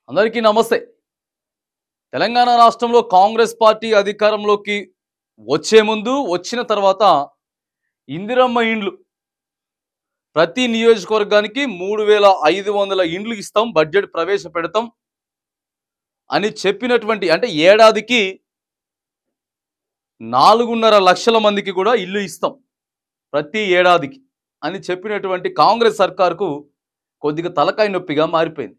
అందరికీ నమస్తే. తెలంగాణ రాష్ట్రంలో కాంగ్రెస్ పార్టీ అధికారంలోకి వచ్చే ముందు, వచ్చిన తర్వాత ఇందిరమ్మ ఇండ్లు ప్రతి నియోజకవర్గానికి 3500 ఇండ్లు ఇస్తాం, బడ్జెట్ ప్రవేశపెడతాం అని చెప్పినటువంటి అంటే ఏడాదికి 4.5 లక్షల మందికి కూడా ఇల్లు ఇస్తాం ప్రతి ఏడాదికి అని చెప్పినటువంటి కాంగ్రెస్ సర్కార్కు కొద్దిగా తలకాయ నొప్పిగా మారిపోయింది.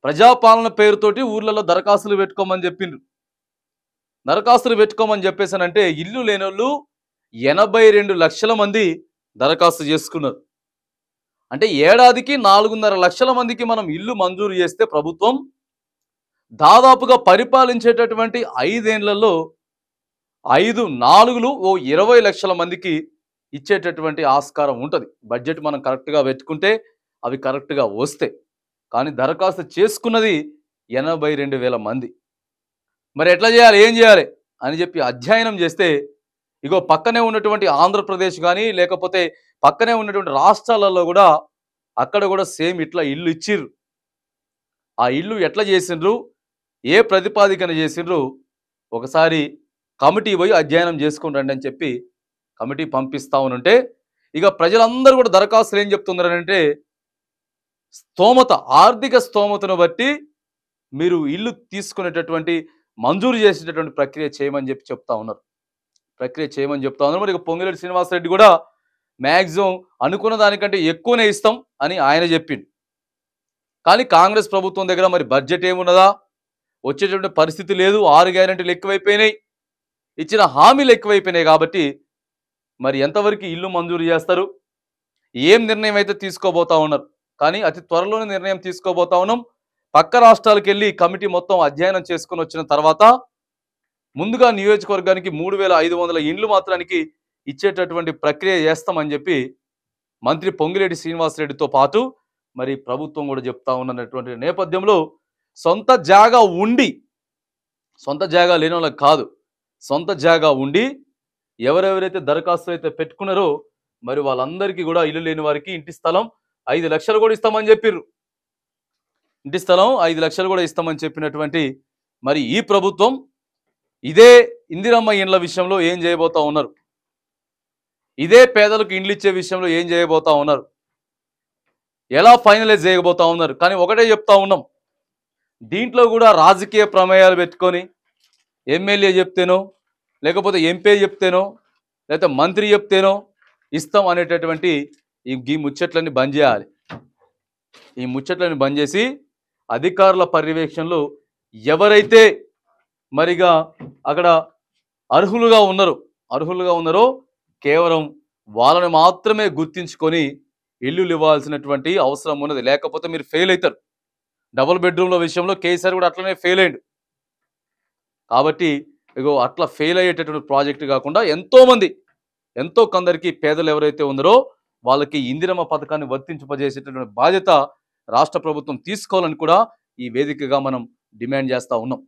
ప్రజాపాలన పేరుతోటి ఊర్లలో దరఖాస్తులు పెట్టుకోమని చెప్పిండ్రు. దరఖాస్తులు పెట్టుకోమని చెప్పేసానంటే ఇల్లు లేనోళ్ళు 82 లక్షల మంది దరఖాస్తు చేసుకున్నారు. అంటే ఏడాదికి 4.5 లక్షల మందికి మనం ఇల్లు మంజూరు చేస్తే ప్రభుత్వం దాదాపుగా పరిపాలించేటటువంటి 5 ఏళ్లలో 5 4లు 20 లక్షల మందికి ఇచ్చేటటువంటి ఆస్కారం ఉంటుంది. బడ్జెట్ మనం కరెక్ట్గా పెట్టుకుంటే అవి కరెక్ట్గా వస్తే. కానీ దరఖాస్తు చేసుకున్నది 82,000 మంది. మరి ఎట్లా చేయాలి, ఏం చేయాలి అని చెప్పి అధ్యయనం చేస్తే ఇగో పక్కనే ఉన్నటువంటి ఆంధ్రప్రదేశ్ కానీ లేకపోతే పక్కనే ఉన్నటువంటి రాష్ట్రాలలో కూడా అక్కడ కూడా సేమ్ ఇట్లా ఇల్లు ఇచ్చిర్రు. ఆ ఇల్లు ఎట్లా చేసిండ్రు, ఏ ప్రతిపాదికన చేసిండ్రు, ఒకసారి కమిటీ పోయి అధ్యయనం చేసుకుని రండి అని చెప్పి కమిటీ పంపిస్తా ఉంటే ఇక ప్రజలందరూ కూడా దరఖాస్తులు ఏం చెప్తున్నారంటే స్తోమత, ఆర్థిక స్తోమతను బట్టి మీరు ఇల్లు తీసుకునేటటువంటి మంజూరు చేసేటటువంటి ప్రక్రియ చేయమని చెప్పి చెప్తా ఉన్నారు. మరి ఇక పొంగిరెడ్డి శ్రీనివాసరెడ్డి కూడా మ్యాక్సిమం అనుకున్న దానికంటే ఎక్కువనే ఇస్తాం అని ఆయన చెప్పిండు. కానీ కాంగ్రెస్ ప్రభుత్వం దగ్గర మరి బడ్జెట్ ఏమున్నదా, వచ్చేటటువంటి పరిస్థితి లేదు. 6 గ్యారెంటీలు ఎక్కువైపోయినాయి, ఇచ్చిన హామీలు ఎక్కువైపోయినాయి. కాబట్టి మరి ఎంతవరకు ఇల్లు మంజూరు చేస్తారు, ఏం నిర్ణయం అయితే తీసుకోబోతా ఉన్నారు. కానీ అతి త్వరలోనే నిర్ణయం తీసుకోబోతా ఉన్నాం. పక్క రాష్ట్రాలకు వెళ్ళి కమిటీ మొత్తం అధ్యయనం చేసుకుని వచ్చిన తర్వాత ముందుగా నియోజకవర్గానికి 3500 ఇండ్లు మాత్రానికి ఇచ్చేటటువంటి ప్రక్రియ చేస్తామని చెప్పి మంత్రి పొంగిరెడ్డి శ్రీనివాసరెడ్డితో పాటు మరి ప్రభుత్వం కూడా చెప్తా ఉన్నటువంటి నేపథ్యంలో సొంత జాగా ఉండి, సొంత జాగా లేని వాళ్ళకి కాదు, సొంత జాగా ఉండి ఎవరెవరైతే దరఖాస్తులు అయితే పెట్టుకున్నారో మరి వాళ్ళందరికీ కూడా ఇల్లు లేని వారికి ఇంటి స్థలం 5 లక్షలు కూడా ఇస్తామని చెప్పిర్రు. ఇంటి స్థలం 5 లక్షలు కూడా ఇస్తామని చెప్పినటువంటి మరి ఈ ప్రభుత్వం ఇదే ఇందిరమ్మ ఇండ్ల విషయంలో ఏం చేయబోతా ఉన్నారు, ఇదే పేదలకు ఇండ్లు ఇచ్చే విషయంలో ఏం చేయబోతా ఉన్నారు, ఎలా ఫైనలైజ్ చేయబోతా ఉన్నారు. కానీ ఒకటే చెప్తా ఉన్నాం, దీంట్లో కూడా రాజకీయ ప్రమేయాలు పెట్టుకొని ఎమ్మెల్యే చెప్తేనో లేకపోతే ఎంపీ చెప్తేనో లేకపోతే మంత్రి చెప్తేనో ఇస్తాం అనేటటువంటి ఈ ముచ్చట్లన్నీ బంద్ చేయాలి. ఈ ముచ్చట్లని బంద్ చేసి అధికారుల పర్యవేక్షణలో ఎవరైతే మరిగా అక్కడ అర్హులుగా ఉన్నారో కేవలం వాళ్ళని మాత్రమే గుర్తించుకొని ఇల్లులు ఇవ్వాల్సినటువంటి అవసరం ఉన్నది. లేకపోతే మీరు ఫెయిల్ అవుతారు. డబుల్ బెడ్రూమ్ల విషయంలో కేసీఆర్ కూడా అట్లనే ఫెయిల్ అయ్యాడు. కాబట్టి ఇగో అట్లా ఫెయిల్ అయ్యేటటువంటి ప్రాజెక్టు కాకుండా ఎంతో కొందరికి పేదలు ఎవరైతే ఉన్నారో వాళ్ళకి ఇందిరమ్మ పథకాన్ని వర్తింపజేసేటటువంటి బాధ్యత రాష్ట్ర ప్రభుత్వం తీసుకోవాలని కూడా ఈ వేదికగా మనం డిమాండ్ చేస్తూ ఉన్నాం.